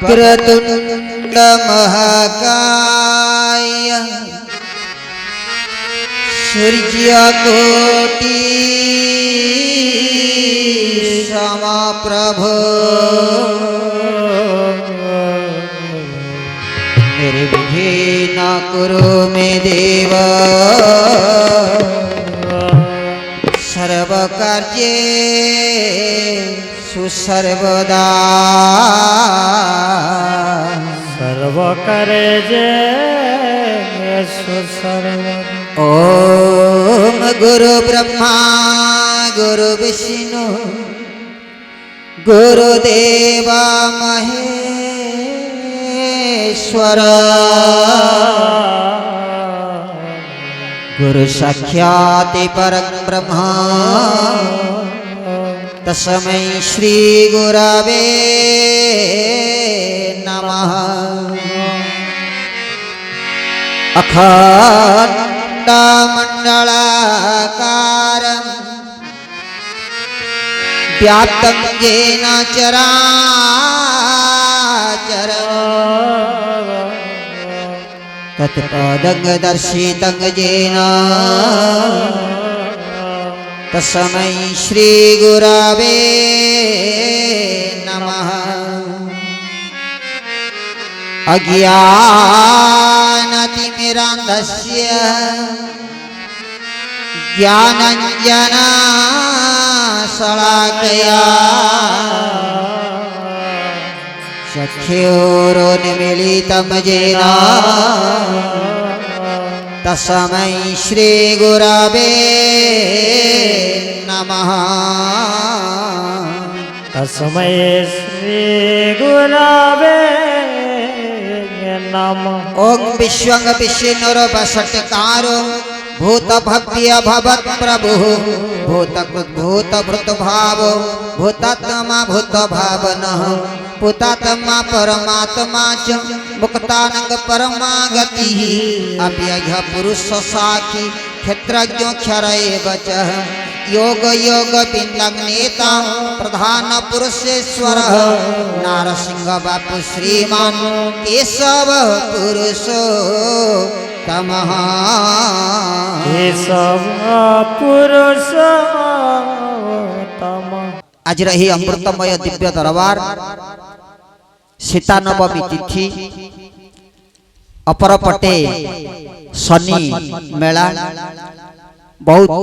वक्रतुंड महाकाय सूर्यकोटि समप्रभ निर्विघ्नं कुरु मे देव सर्वकार्येषु सर्वदा ओम गुरु ब्रह्मा गुरु विष्णु गुरुदेव महेश्वर गुरु साक्षात् परब्रह्म तस्मै श्री गुरवे नमः। अखंड मंडलाकारं व्याप्तं येन चराचरं तत्पदं दर्शितं येन तस्मै श्री गुरवे नमः। अज्ञानतिमिरान्धस्य ज्ञानाञ्जनशलाकया चक्षुरुन्मीलितं येन तस्मै श्री गुरवे नमः। तस्मै श्री गुरवे नमः। ओम विश्वं विष्णुर्वषट्कारो भूत भव्य भवत् प्रभु भूतकृत भूत भृत भाव भूतात्मा भूत भावनः भूतात्मा परमात्मा च मुक्तानंग परमागतिः अव्ययः पुरुष साक्षी क्षेत्रज्ञो क्षर एव च योग योग पिंडं नेता प्रधान पुरुषेश्वर नारसिंह बापू श्रीमान केशव पुरुषो तमः केशव पुरुषो तमः। आज रही अमृतमय दिव्य दरबार सीता नवमी तिथि अपरपटे शनि मेला बहुत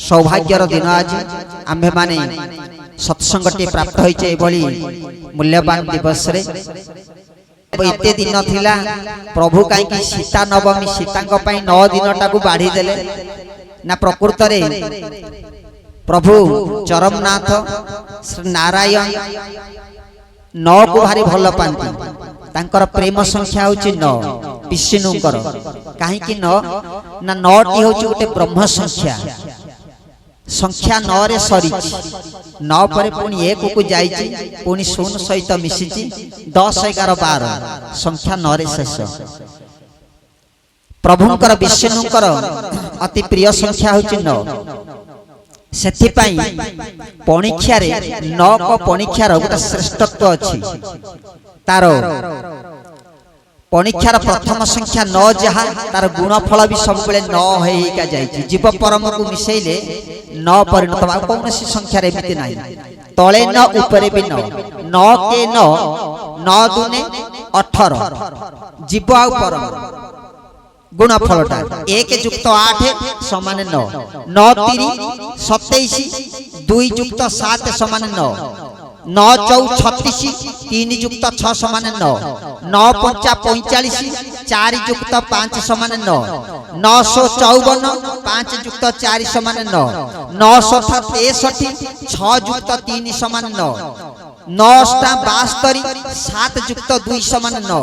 सौभाग्यर दिन आज आम्भे माने सत्संगटी प्राप्त होइचे एभली मूल्यवान दिवस रे एते दिन थिला प्रभु काई की सीता नवमी सीतांग पई 9 दिन टाकू बाढ़ी देले ना प्रकृत रे प्रभु चरमनाथ श्री नारायण 9 को भारी भल पांती तांकर प्रेम संख्या होची 9 विष्णुंकर काहे कि 9 ना 9 टी होची गोटे ब्रह्म संख्या संख्या 9 रे सरी 9 पर पुनी 1 को जाईची पुनी 0 सहित मिसिची 10 11 12 संख्या 9 रे शेष प्रभुंकर विष्णुंकर अति प्रिय संख्या होची 9 सेथि पाई पणिक्षा रे 9 को पणिक्षार गोटे श्रेष्ठत्व अछि तारो पणिक्षार प्रथम संख्या 9 जहा तार गुणफल भी सब बेले 9 हेका जाईची जीव परम को मिसेइले 9 परिणत बा कोनसी संख्या रे बिते नाही तळे 9 ऊपरे भी 9 9 के 9 9 दुने 18 जीव आ परम गुणफलटा 1 युक्त 8 समान 9 9 3 27 2 युक्त 7 समान 9 9 4 36 3 युक्त 6 समान 9 9 5 45 4 युक्त 5 समान 9 954 5 युक्त 4 समान 9 963 6 युक्त 3 समान 9 9 72 7 युक्त 2 समान 9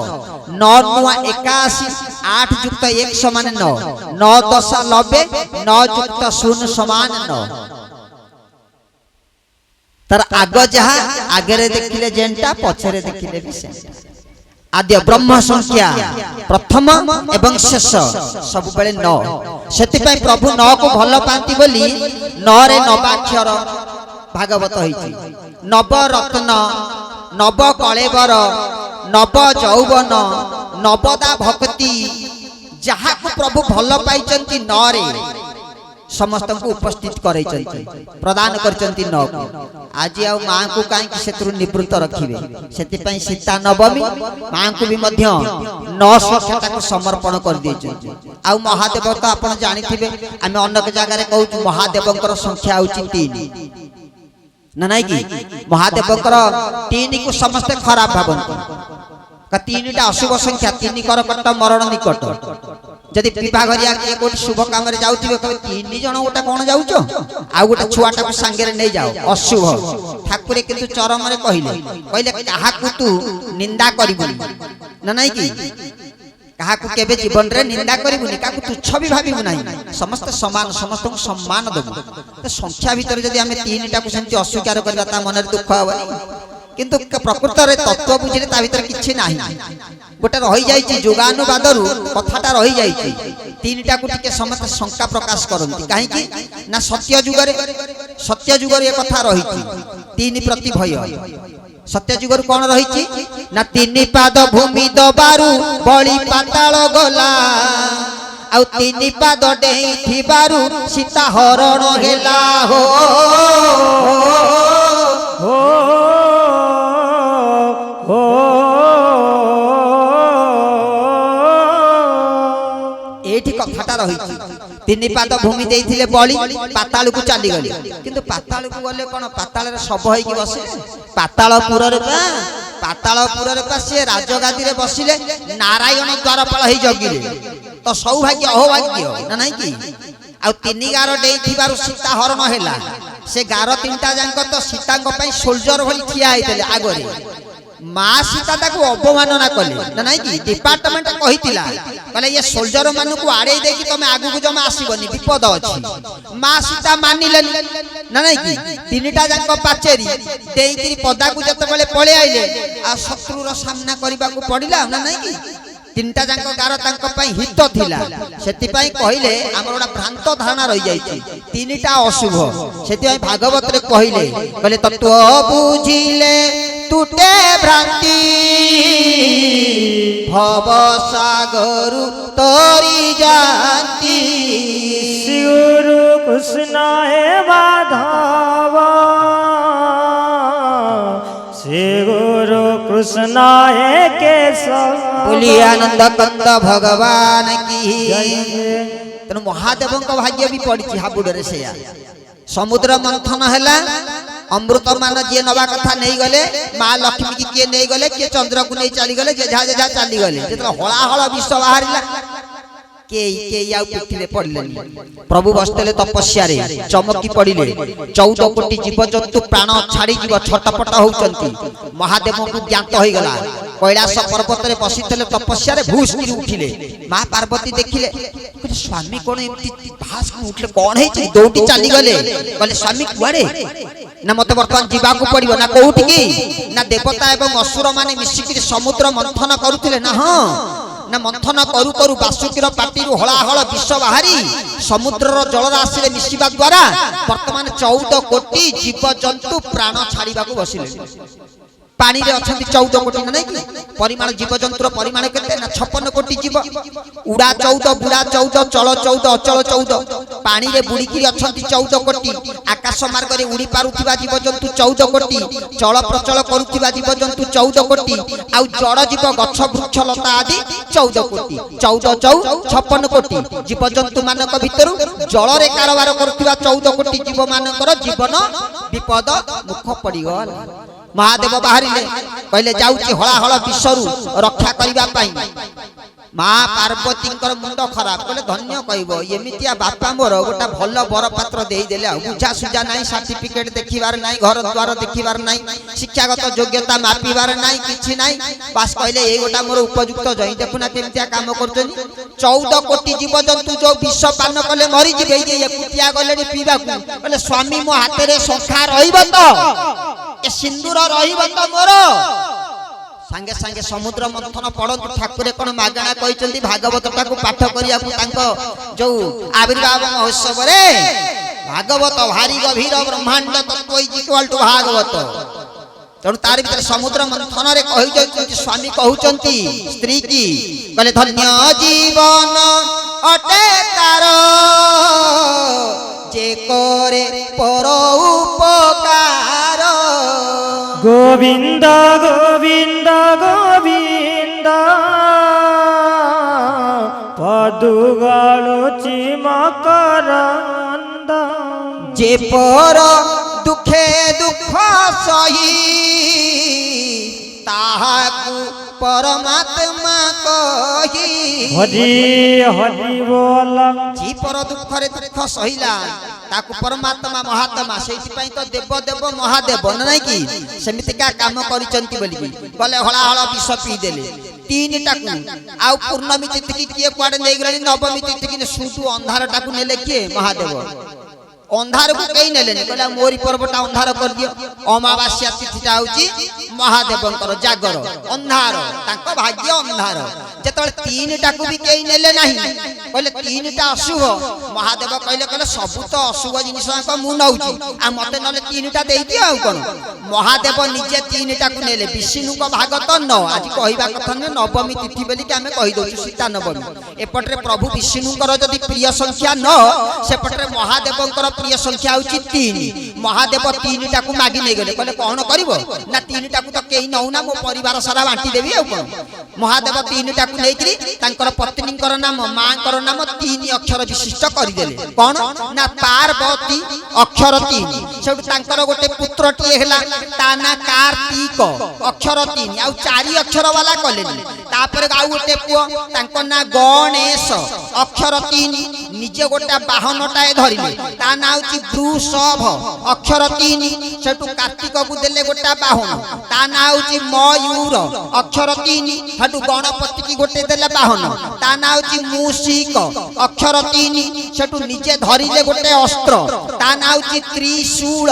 9 नुआ 81 8 युक्त 1 समान 9 9 10 90 9 युक्त 0 समान 9 तर आग जहा आगे देखिले जेंटा पछरे देखिले भी सेंटा आद्य ब्रह्म संख्या प्रथम एवं शेष सब बेले 9 सेति पई प्रभु 9 को भल पांती बोली 9 रे नवाक्षर भागवत होईची नव रत्न नव कलेवर नव यौवन नवदा भक्ति जहा को प्रभु भल पाइचंती 9 रे समस्त को उपस्थित करैचंती प्रदान करचंती 9 को आज आ मां को काई कि सेतरु निवृत्त रखिबे सेति पई सीता नवमी मां को भी मध्य 9 संख्या को समर्पण कर देचंती आ महादेव तो आपण जानिथिबे आमे अनेक जगह रे कहू महादेवंकर संख्या होची 3 ना नहीं कि महादेवंकर 3 को समस्त खराब भावंती का 3टा अशुभ संख्या 3 करकट मरण निकट जदि विवाह करिया के कोठी शुभ काम रे जाउथिबे कबे 3 जण गोटा कोन जाउचो आ गोटा छुआटा को संगे रे नै जाओ अशुभ ठाकुर किंतु चरम रे कहिले काहा को तू निंदा करिबुनी ना नहीं कि काहा को केबे जीवन रे निंदा करिबुनी काकू तुच्छ भी भाबिबु नाही समस्त समान समस्त को सम्मान देबु तो संख्या भीतर जदि हमें 3टा को सेंति अस्वीकार करबा ता मन रे दुख होबनी किंतु प्रकृत रे तत्व बुझिले ता भीतर किछि नाही गोटे रही जाइछि जोगानुवादरु कथाटा रही जाइछि 3टा को टिके समस्त शंका प्रकाश करंती काहे कि ना सत्य जुगर ये कथा रहिछि 3 प्रति भय सत्य जुगर कोन रहिछि ना 3 पाद भूमि दबारु बळी पाताल गला आ 3 पाद डेई थिबारु सीता हरण हेला हो एठी कथाटा रहिछि 3 पाद भूमि देइथिले बळी पाताल को चली गले किंतु पाताल को गले कोन पाताल रे सब होई कि बसे पातालपुर रे पा से राजगादी रे बसिले नारायण द्वारपाल हेई जगिले तो सौभाग्य अहोभाग्य ना नहीं कि आ 3 गार डेई थिबारु सीता हरण हेला से गार 3टा जांक तो सीता को पई सोल्जर भली ठिया आइतले आगरे मां सीता ताको अपमानना कले ना नहीं कि डिपार्टमेंट कहितिला कहले ये सोल्जर मानु को आड़े दे कि तमे आगु को जमा आसीबनी विपद अछि मां सीता मानिलेन ना नहीं कि 3टा जांक पाचेरी देइतिरी पदा को जते बेले पळे आइले आ शत्रुर सामना करबा को पडिला ना नहीं कि 3टा जांक गार तांको पई हित थिला सेति पई कहिले हमर ओडा भ्रांत धारणा रहि जाईछि 3टा अशुभ सेति पई भागवत रे कहिले कहले तत्व बुझिले टूटे भ्रांति भव सागर तोरी जाती गुरु कृष्ण है बाधावा श्री गुरु कृष्ण है केशव बोली आनंद कंद भगवान की तेणु महादेव भाग्य भी पड़ी हाबुड़ रे से समुद्र मंथन है अमृत मान जी नवा कथा नहीं गले माँ लक्ष्मी की किए नहीं गले किए चंद्र को नहीं चली गले जेझा जेझा चली गले जो हलाहल विष बाहर प्रभु बसते तपस्या चमकी पड़े 14 कोटी जीवजंतु प्राण छाड़ी जीव छटपट होती महादेव को ज्ञात हो गला कैलाश पर्वत में बसी तपस्या भूस उठिले माँ पार्वती देखिले स्वामी कौन उठले कौन है दौटी चली गले कहले स्वामी कुआड़े ना मत बर्तमान जीवाकू पड़ो ना कौटी ना देवता एवं असुर माने मिसिक समुद्र मंथन करुले ना हाँ ना मंथन करू करू बासुकीर पाटिरु हलाहल विष बाहरी समुद्रर जलराशि रे मिसिबा द्वारा वर्तमान 14 कोटी जीवजंतु प्राण छाड़ीबा को बसिले पानी रे अछंती 14 कोटी ना नहीं परिमाण जीवजंतुर परिमाण केते ना 56 कोटी जीव उड़ा 14 बुड़ा 14 चल 14 अचल 14 पानी रे बुड़ी की अछंती 14 कोटी आकाश मार्ग रे उड़ी पारुथिबा जीवजंतु 14 कोटी चल प्रचल करुथिबा जीवजंतु 14 कोटी आ जड़ जीव गछ वृक्ष लता आदि 14 कोटी 14 56 कोटी जीवजंतु मानक भितरु जल रे कारोबार करुथिबा 14 कोटी जीव मानकर जीवन विपद मुख पड़ी गल महादेव बाहरिले कहले जाउची हलाहल विषरु रक्षा करिबा पई ମା ପାର୍ବତୀଙ୍କର ମୁଣ୍ଡ ଖରାପ କଲେ ଧନ୍ୟ କହିବ ଏମିତିଆ ବାପା ମୋର ଗୋଟେ ଭଲ ବରପାତ୍ର ଦେଇଦେଲେ ଆଉ ବୁଝା ସୁଝା ନାହିଁ ସାର୍ଟିଫିକେଟ ଦେଖିବାର ନାହିଁ ଘର ଦ୍ୱାର ଦେଖିବାର ନାହିଁ ଶିକ୍ଷାଗତ ଯୋଗ୍ୟତା ମାପିବାର ନାହିଁ କିଛି ନାହିଁ ବାସ୍ କହିଲେ ଏଇ ଗୋଟା ମୋର ଉପଯୁକ୍ତ ଜଇଁ ଦେଖୁନା କେମିତିଆ କାମ କରୁଛନ୍ତି 14 କୋଟି ଜୀବଜନ୍ତୁ ଯୋଉ ବିଷ ପାନ କଲେ ମରିଯିବେ ଏଇ ଏକୁଟିଆ ଗଲେଣି ପିଇବାକୁ କହିଲେ ସ୍ୱାମୀ ମୋ ହାତରେ ଶଙ୍ଖା ରହିବ ତ ଏ ସିନ୍ଦୁର ରହିବ ତ ମୋର ସାଙ୍ଗେ ସାଙ୍ଗେ ସମୁଦ୍ର ମନ୍ଥନ ପଡନ୍ତୁ ଠାକୁରେ କଣ ମାଗଣା କହିଛନ୍ତି ଭାଗବତଟାକୁ ପାଠ କରିବାକୁ ତାଙ୍କ ଯୋଉ ଆବିର୍ଭାବ ମହୋତ୍ସବରେ ଭାଗବତ ଭାରି ଗଭୀର ବ୍ରହ୍ମାଣ୍ଡ ତତ୍ତ୍ୱ ଇଜ ଇକ୍ୱାଲ ଟୁ ଭାଗବତ ତେଣୁ ତାର ଭିତରେ ସମୁଦ୍ର ମନ୍ଥନରେ କହିଛନ୍ତି ସ୍ୱାମୀ କହୁଛନ୍ତି ସ୍ତ୍ରୀ କି କହିଲେ ଧନ୍ୟ ଜୀବନ ଅଟେ ତାର ଯେ କରେ ପର ଉପକାର গোবিন্দ গোবিন্দ গোবিন্দ পদুগালুচি মকরন্দ যে পর দুঃখে দুঃখ সহি তাহাকু পরমাত্মা কহি হরি হরি বল যে পর দুঃখরে দুঃখ সহিলা তাকু পরমাত্মা মহাত্মা সেইপাই তো দেব দেব মহাদেব নাই কি সেমিতিকা কাম করিছন্তি বলি গলে হলা হলা বিষ পিই দেলে তিনটাকু আউ পূর্ণমী তিথি কিয়ে কুয়াড়ে নেই গলানি নবমী তিথি কি শুধু অন্ধারটাকু নেলে কিয়ে মহাদেব अंधार को कहीं नेले कहला मोरी पर्वटा अंधार कर दियो अमावास्या तिथिटा होची महादेवंकर जागर अंधार तांको भाग्य अंधार जेतले तीनटा को भी कहीं नेले नाही कहले तीनटा अशुभ महादेव कहले कहले सब तो अशुभ जिनिस को मु नउची आ मते नले तीनटा देई दियो आ कोन महादेव निजे तीनटा को नेले विष्णु को भाग तो न आज कहिबा कथा ने नवमी तिथि बेली के हमें कहि दोछु सीता नवमी एपटरे प्रभु विष्णुकर जदी प्रिय संख्या न सेपटरे महादेवंकर प्रिय संख्या होची 3 महादेव 3टा को मागी नै गले कहले कोन करिवो ना 3टा को तो केही नउ ना मो परिवार सारा बांटी देबी आ कोन महादेव 3टा को नेकरी तांकर पत्नीकर नाम मांकर नाम 3 अक्षर विशिष्ट करि देले कोन ना पार्वती अक्षर 3 सेउ तांकर गोटे पुत्रटी हेला ताना कार्तिक अक्षर 3 आ 4 अक्षर वाला कलेनी तापर आ गोटे पुओ तांको ना गणेश अक्षर 3 निजे गोटा बाहनटाए धरिले ता ना होची वृषभ अक्षर 3 सेटु कार्तिक को देले गोटा बाहन ता ना होची मयूर अक्षर 3 हटु गणपति की गोटे देले बाहन ता ना होची मूषिक अक्षर 3 सेटु निजे धरिले गोटे अस्त्र ता ना होची त्रिशूल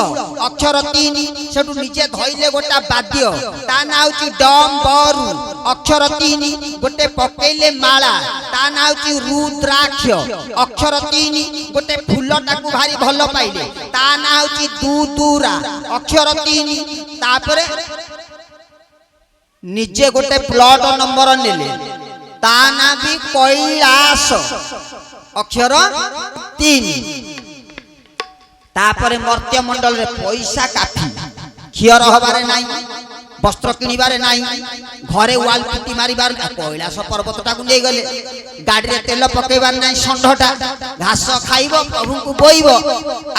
अक्षर 3 सेटु निजे धइले गोटा वाद्य ता ना होची डम्बरू अक्षर 3 गोटे पकेले माला ता ना होची रुद्राक्ष अक्षर 3 गोटे फूलटा को भारी भलो पाइले ता ना होची दूदूरा अक्षर 3 तापरे निजे गोटे प्लॉट नंबर नेले ता ना भी कैलाश अक्षर 3 तापरे मर्त्य मंडल रे पैसा काफी खियर हबारे नाही वस्त्र किनिबारे नाही घरे वाल पिटी मारिबार कैलाश पर्वतटा को नै गले गाड़ी रे तेल पकेबार नाही संढटा घास खाइबो प्रभु को बोइबो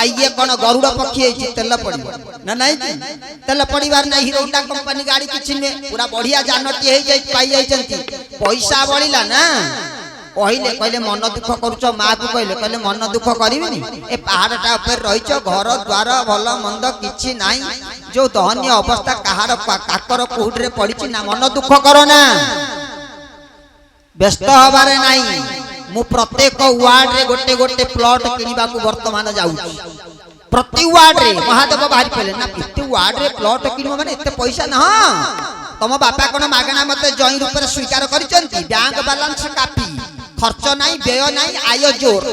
आइए कोन गरुड़ पक्षी है तेल पड़िबो ना नाही तेल पड़िबार नाही हीरो होंडा कंपनी गाड़ी किछि ने पूरा बढ़िया जानटी हे जाई पाई जाई चंती पैसा बळिला ना कहले कहले मन दुख करूछ माँ को कहले कहले मन दुख करिबिनी ए पहाड़टा ऊपर रहिछ घर द्वार भल मंद किछि नाही जो दहनीय अवस्था कहार काकर कोहुडरे पड़िछि ना मन दुख करो ना व्यस्त हबारे नाही मु प्रत्येक वार्ड रे गोटे गोटे प्लॉट किनिबा को वर्तमान जाऊ प्रति वार्ड रे महादेव बाहर पले ना प्रति वार्ड रे प्लॉट किनिबो माने एते पैसा ना तम बापा कोन मागणा मते जई रूप रे स्वीकार करिसंती बैंक बैलेंस काफी खर्च नहीं व्यय नहीं आय जोर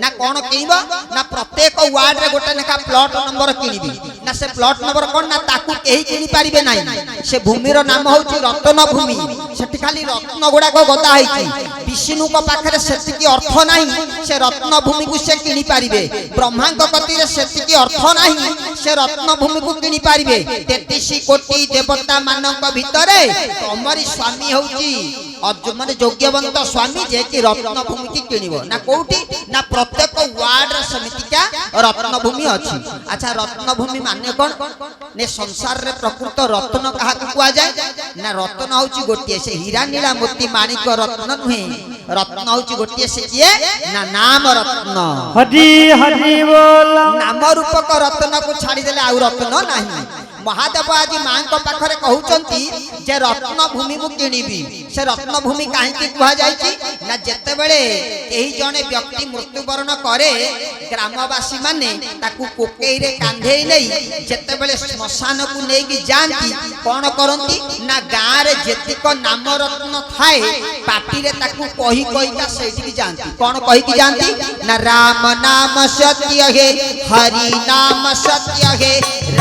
ना कौन किनिबा ना प्रत्येक वार्ड रे गोटे लेखा प्लॉट नंबर किनिबी ना से प्लॉट नंबर कोन ना ताकू केही किनि पारिबे नाही से भूमि रो नाम होची रत्न भूमि सेठी खाली रत्न गुडा को गदा हैची विष्णु को पाखरे सेति की अर्थ नाही से रत्न भूमि को से किनि पारिबे ब्रह्मा को कति रे सेति की अर्थ नाही से रत्न भूमि को किनि पारिबे 33 कोटी देवता मानक भितरे तमरी स्वामी होची ମାନେ ଯୋଗ୍ୟବନ୍ତ ସ୍ୱାମୀ ଯେ କି ରତ୍ନଭୂମି କି କିଣିବ ନା କୋଉଠି ନା ପ୍ରତ୍ୟେକ ୱାର୍ଡ ରେ ସେମିତିକା ରତ୍ନଭୂମି ଅଛି। ଆଚ୍ଛା ରତ୍ନଭୂମି ମାନେ କଣ ନେ ସଂସାରରେ ପ୍ରକୃତ ରତ୍ନ କାହାକୁ କୁହାଯାଏ ନା ରତ୍ନ ହଉଛି ଗୋଟିଏ ସେ ହୀରା ନୀଳା ମୋତି ମାଣିକ ରତ୍ନ ନୁହେଁ। ରତ୍ନ ହଉଛି ଗୋଟିଏ ସେ କିଏ ନା ନାମ ରତ୍ନ। ହରି ହରି ବୋଲ ନାମ ରୂପକ ରତ୍ନକୁ ଛାଡ଼ିଦେଲେ ଆଉ ରତ୍ନ ନାହିଁ। ମହାଦେବ ଆଜି ମାଙ୍କ ପାଖରେ କହୁଛନ୍ତି ଯେ ରତ୍ନଭୂମି ମୁଁ କିଣିବି। ସେ ରତ୍ନଭୂମି କାହିଁକି କୁହାଯାଇଛି ନା ଯେତେବେଳେ ଏହି ଜଣେ ବ୍ୟକ୍ତି ମୃତ୍ୟୁବରଣ କରେ ଗ୍ରାମବାସୀ ମାନେ ତାକୁ କୋକେଇରେ କାନ୍ଧେଇ ନେଇ ଯେତେବେଳେ ଶ୍ମଶାନକୁ ନେଇକି ଯାଆନ୍ତି କଣ କରନ୍ତି ନା ଗାଁରେ ଯେତିକ ନାମ ରତ୍ନ ଥାଏ ପାଟିରେ ତାକୁ କହି କହିକା ସେଇଠିକି ଯାଆନ୍ତି। କଣ କହିକି ଯାଆନ୍ତି ନା ରାମ ନାମ ସତ୍ୟ ହେ ହରି ନାମ ସତ୍ୟ ହେ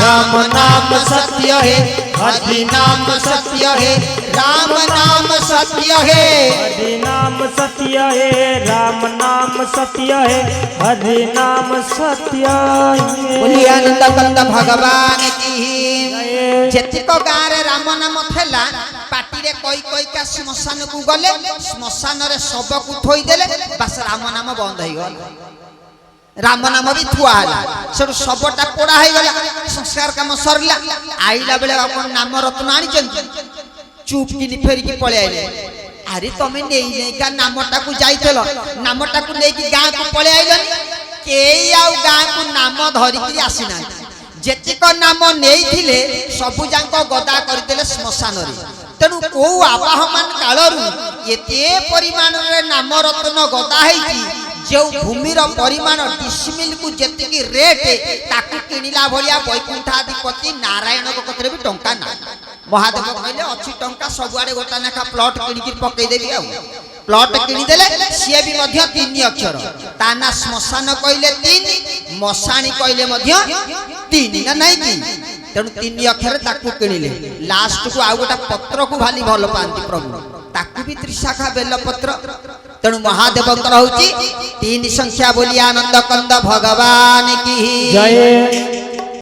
ରାମ नाम सत्य है हरि नाम सत्य है राम नाम सत्य है हरि नाम सत्य है राम नाम सत्य है हरि नाम सत्य है। बोलिए आनंद कंद भगवान की जेतिक गाँ रे राम नाम थेला पाटी रे कोई कोई का श्मशान को गले श्मशान रे शव को थोई देले बस राम नाम बंद हो गला। राम नाम भी थुआ है सबटा पोड़ा हो गला संस्कार काम सरला आईला बेले अपन नाम रत्न आनी चुप कि फेरिकी पड़े आइले। अरे तमें नहीं का नामटा को जाइल नामटा को लेकिन गाँ को पड़े आइलनि केई आउ गाँ को नाम धरिकी आसीना जेतिक नाम नहीं सबू जाक गदा करदे श्मशान तेणु कौ आवाहमान कालू एते परिमाण रे नाम रत्न गदा है जो भूमिर परिमाण डिसमिल को जेतिकी रेट ताकू किनिला भलिया वैकुंठाधिपति नारायण कथरे भी टंका ना। महादेव कहले अच्छी टंका सबुआडे गोटा लेखा प्लॉट किनिकी पकई देबी आ प्लॉट किनिदेले सी भी मध्य 3 अक्षर ता ना श्मशान कहले 3 मशाणी कहले मध्य 3 ना नहीं कि तेणु 3 अक्षर ताकू किनिले लास्ट को आ गोटा पत्र को भाली भल पांती प्रभु ताकू भी त्रिशाखा बेल पत्र तेणु महादेवंकर हूँ 3 संख्या बोली आनंद कंद भगवान की जय।